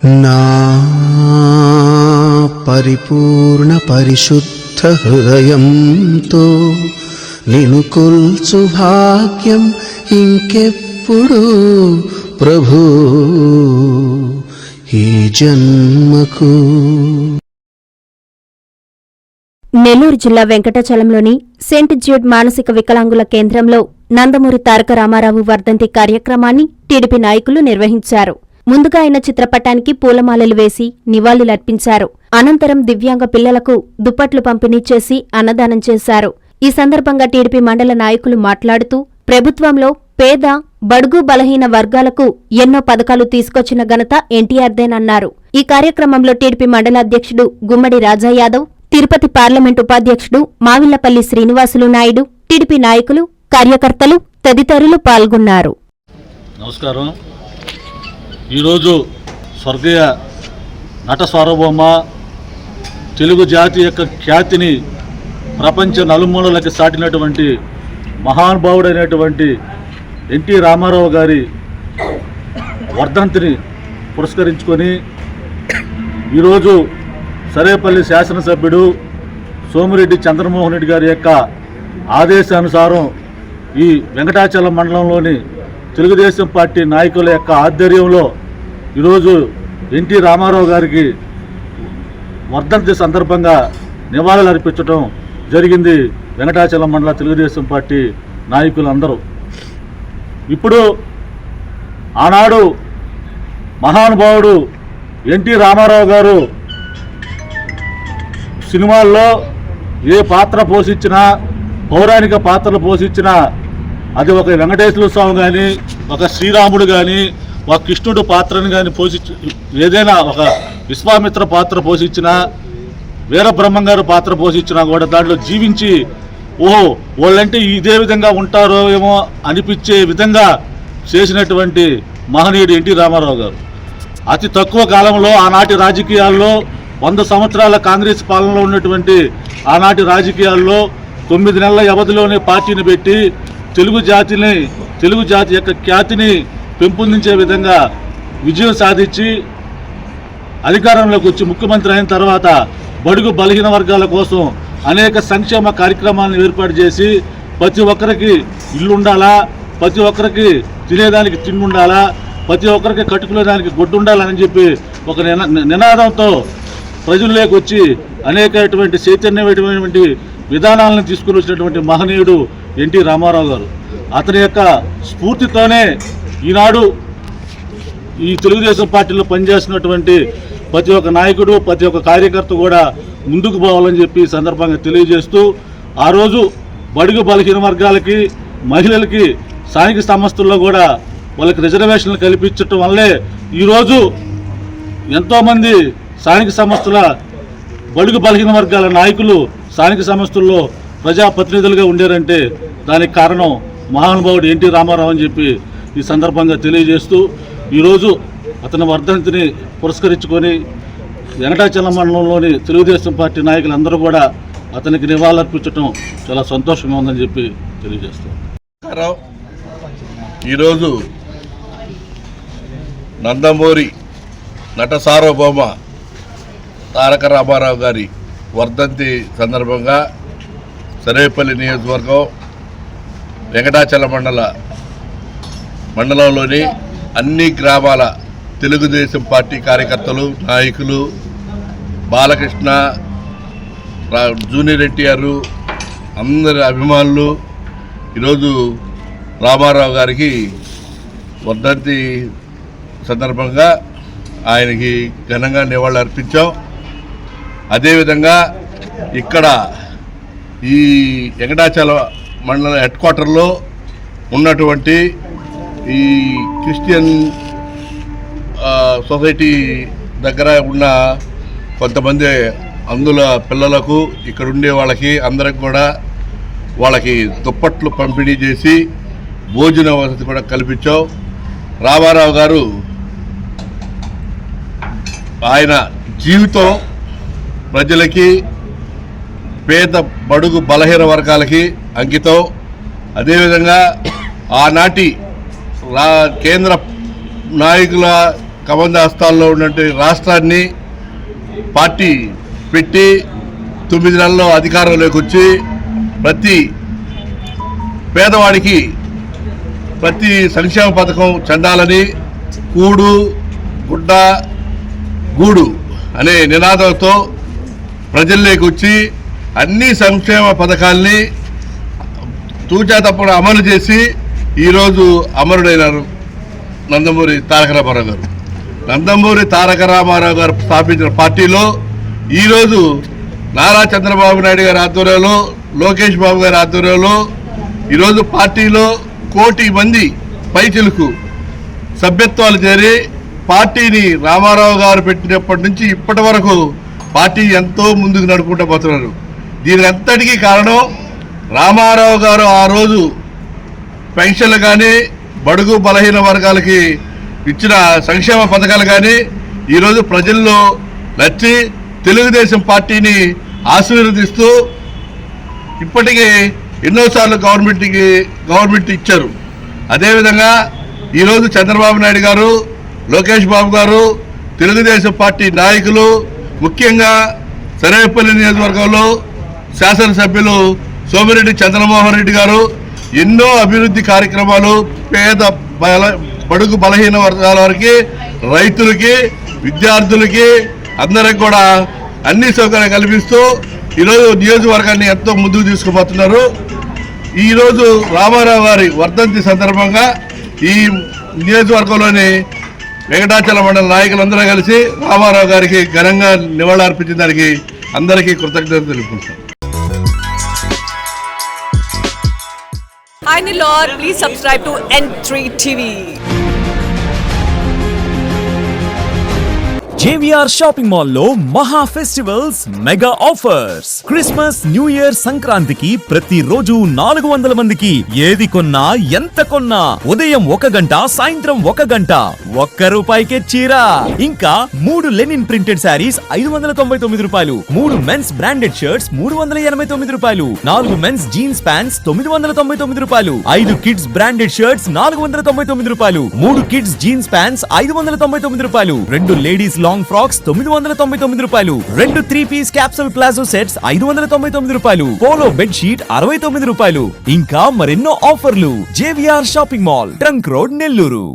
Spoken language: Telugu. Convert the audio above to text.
నా పరిపూర్ణ పరిశుద్ధ హృదయంతో నిన్ను కొల్చు భాగ్యం ఇంకెప్పుడు ప్రభు ఈ జన్మకు. నెల్లూరు జిల్లా వెంకటాచలంలోని సెయింట్ జ్యూడ్ మానసిక వికలాంగుల కేంద్రంలో నందమూరి తారక రామారావు వర్ధంతి కార్యక్రమాన్ని టీడీపీ నాయకులు నిర్వహించారు. ముందుగా ఆయన చిత్రపటానికి పూలమాలలు వేసి నివాళులర్పించారు. అనంతరం దివ్యాంగ పిల్లలకు దుప్పట్లు పంపిణీ చేసి అన్నదానం చేశారు. ఈ సందర్భంగా టీడీపీ మండల నాయకులు మాట్లాడుతూ ప్రభుత్వంలో పేద, బడుగు బలహీన వర్గాలకు ఎన్నో పథకాలు తీసుకొచ్చిన ఘనత ఎన్టీఆర్దేనన్నారు. ఈ కార్యక్రమంలో టీడీపీ మండల అధ్యక్షుడు గుమ్మడి రాజా యాదవ్, తిరుపతి పార్లమెంట్ ఉపాధ్యక్షుడు మావిళ్లపల్లి శ్రీనివాసులు నాయుడు, టీడీపీ నాయకులు, కార్యకర్తలు తదితరులు పాల్గొన్నారు. నమస్కారం. ఈరోజు స్వర్గీయ నట సార్వభౌమ తెలుగు జాతి యొక్క ఖ్యాతిని ప్రపంచ నలుమూలలకి సాటినటువంటి మహానుభావుడైనటువంటి ఎన్టీ రామారావు గారి వర్ధంతిని పురస్కరించుకొని ఈరోజు సరేపల్లి శాసనసభ్యుడు సోమిరెడ్డి చంద్రమోహన్ రెడ్డి గారి యొక్క ఆదేశానుసారం ఈ వెంకటాచలం మండలంలోని తెలుగుదేశం పార్టీ నాయకుల యొక్క ఆధ్వర్యంలో ఈరోజు ఎన్టీ రామారావు గారికి వర్ధంతి సందర్భంగా నివాళులు అర్పించడం జరిగింది. వెంకటాచలం మండల తెలుగుదేశం పార్టీ నాయకులందరూ ఇప్పుడు ఆనాడు మహానుభావుడు ఎన్టీ రామారావు గారు సినిమాల్లో ఏ పాత్ర పోషించినా, పౌరాణిక పాత్రలు పోషించినా, అది ఒక వెంకటేశ్వర స్వామి కానీ, ఒక శ్రీరాముడు కానీ, ఒక కృష్ణుడు పాత్రను కానీ ఏదైనా ఒక విశ్వామిత్ర పాత్ర పోషించినా, వీరబ్రహ్మం గారు పాత్ర పోషించినా కూడా దాంట్లో జీవించి ఓహో వాళ్ళంటే ఇదే విధంగా ఉంటారో ఏమో అనిపించే విధంగా చేసినటువంటి మహనీయుడు ఎన్టీ రామారావు గారు. అతి తక్కువ కాలంలో ఆనాటి రాజకీయాల్లో 100 సంవత్సరాల కాంగ్రెస్ పాలనలో ఉన్నటువంటి ఆనాటి రాజకీయాల్లో 9 నెలల వ్యవధిలోనే పార్టీని పెట్టి తెలుగు జాతి యొక్క ఖ్యాతిని పెంపొందించే విధంగా విజయం సాధించి అధికారంలోకి వచ్చి ముఖ్యమంత్రి అయిన తర్వాత బడుగు బలహీన వర్గాల కోసం అనేక సంక్షేమ కార్యక్రమాలను ఏర్పాటు చేసి ప్రతి ఒక్కరికి ఇల్లు ఉండాలా, ప్రతి ఒక్కరికి తినేదానికి తిండి ఉండాలా, ప్రతి ఒక్కరికి కట్టుకునేదానికి గొడ్డు ఉండాలని చెప్పి ఒక నినాదంతో ప్రజల్లోకి వచ్చి అనేకటువంటి చైతన్యమైనటువంటి విధానాలను తీసుకుని వచ్చినటువంటి మహనీయుడు ఎన్టీ రామారావు గారు. అతని యొక్క స్ఫూర్తితోనే ఈనాడు ఈ తెలుగుదేశం పార్టీలో పనిచేస్తున్నటువంటి ప్రతి ఒక్క నాయకుడు, ప్రతి ఒక్క కార్యకర్త కూడా ముందుకు పోవాలని చెప్పి సందర్భంగా తెలియజేస్తూ, ఆ రోజు బడుగు బలహీన వర్గాలకి, మహిళలకి స్థానిక సంస్థల్లో కూడా వాళ్ళకి రిజర్వేషన్లు కల్పించడం వల్లే ఈరోజు ఎంతోమంది స్థానిక సంస్థల బడుగు బలహీన వర్గాల నాయకులు స్థానిక సంస్థల్లో ప్రజాప్రతినిధులుగా ఉండారంటే దానికి కారణం మహానుభావుడు ఎన్టీ రామారావు అని చెప్పి ఈ సందర్భంగా తెలియజేస్తూ, ఈరోజు అతని వర్ధంతిని పురస్కరించుకొని వెంకటాచలం మండలంలోని తెలుగుదేశం పార్టీ నాయకులందరూ కూడా అతనికి నివాళులర్పించడం చాలా సంతోషంగా ఉందని చెప్పి తెలియజేస్తాం. ఈరోజు నందమూరి నట సార్వభౌమ తారక రామారావు గారి వర్ధంతి సందర్భంగా సరేపల్లి నియోజకవర్గం వెంకటాచలం మండలంలోని అన్ని గ్రామాల తెలుగుదేశం పార్టీ కార్యకర్తలు, నాయకులు, బాలకృష్ణ, జూనియర్ ఎన్టీఆర్ అందరి అభిమానులు ఈరోజు రామారావు గారికి వర్ధంతి సందర్భంగా ఆయనకి ఘనంగా నివాళులు అర్పించాం. అదేవిధంగా ఇక్కడ ఈ వెంకటాచలం మండల హెడ్ క్వార్టర్లో ఉన్నటువంటి ఈ క్రిస్టియన్ సొసైటీ దగ్గర ఉన్న కొంతమంది అందులో పిల్లలకు, ఇక్కడ ఉండే వాళ్ళకి అందరికి కూడా వాళ్ళకి దుప్పట్లు పంపిణీ చేసి భోజన వసతి కూడా కల్పించాం. రామారావు గారు ఆయన జీవితం ప్రజలకి, పేద బడుగు బలహీన వర్గాలకి అంకితం. అదేవిధంగా ఆనాటి కేంద్ర నాయకుల కబంధ హస్తాల్లో ఉన్నటువంటి రాష్ట్రాన్ని పార్టీ పెట్టి 9 నెలల్లో అధికారంలోకి వచ్చి ప్రతి పేదవాడికి ప్రతి సంక్షేమ పథకం చెందాలని కూడు గుడ్డ గూడు అనే నినాదంతో ప్రజల్లోకి వచ్చి అన్ని సంక్షేమ పథకాల్ని తూచా తప్పకుండా అమలు చేసి ఈరోజు అమరుడైనారు నందమూరి తారక రామారావు గారు. నందమూరి తారక రామారావు గారు స్థాపించిన పార్టీలో ఈరోజు నారా చంద్రబాబు నాయుడు గారి ఆధ్వర్యంలో, లోకేష్ బాబు గారి ఆధ్వర్యంలో ఈరోజు పార్టీలో 1 కోటి మంది పైచిలుకు సభ్యత్వాలు చేరి పార్టీని రామారావు గారు పెట్టినప్పటి నుంచి ఇప్పటి వరకు పార్టీ ఎంతో ముందుకు నడుపుకుంటూ పోతున్నారు. దీని అంతటికీ కారణం రామారావు గారు ఆ రోజు పెన్షన్లు కానీ, బడుగు బలహీన వర్గాలకి ఇచ్చిన సంక్షేమ పథకాలు కానీ ఈరోజు ప్రజల్లో నచ్చి తెలుగుదేశం పార్టీని ఆశీర్వదిస్తూ ఇప్పటికీ ఎన్నోసార్లు గవర్నమెంట్ ఇచ్చారు. అదేవిధంగా ఈరోజు చంద్రబాబు నాయుడు గారు, లోకేష్ బాబు గారు, తెలుగుదేశం పార్టీ నాయకులు, ముఖ్యంగా సరేపల్లి నియోజకవర్గంలో శాసనసభ్యులు సోమిరెడ్డి చంద్రమోహన్ రెడ్డి గారు ఎన్నో అభివృద్ధి కార్యక్రమాలు పేద బడుగు బలహీన వర్గాల వారికి, రైతులకి, విద్యార్థులకి అందరికి కూడా అన్ని సౌకర్యాలు కల్పిస్తూ ఈరోజు నియోజకవర్గాన్ని ఎంతో ముందుకు తీసుకుపోతున్నారు. ఈరోజు రామారావు గారి వర్ధంతి సందర్భంగా ఈ నియోజకవర్గంలోని వెంకటాచల మండల నాయకులందరూ కలిసి రామారావు గారికి ఘనంగా నివాళులర్పించిన దానికి అందరికీ కృతజ్ఞతలు తెలుపుకుంటాం. Hi Nilor, please subscribe to N3 TV. JVR shopping mall లో మహా festivals mega offers. Christmas, new year, సంక్రాంతికి ప్రతి రోజు 400 మందికి ఏది కొన్నా ఎంత కొన్నా ఉదయం 1 గంట, సాయంత్రం 1 గంట, ₹1 చీర. ఇంకా 3 linen printed sarees ₹599, 3 men's branded shirts ₹389, 4 men's jeans pants ₹999, 5 kids branded shirts ₹499, 3 kids jeans pants ₹599, 2 ladies long frocks ₹999, 2 3-పీస్ capsule palazzo sets ₹599, polo bed sheet ₹69. ఇంకా మరెన్నో ఆఫర్లు. JVR shopping mall, trunk road, Nellore.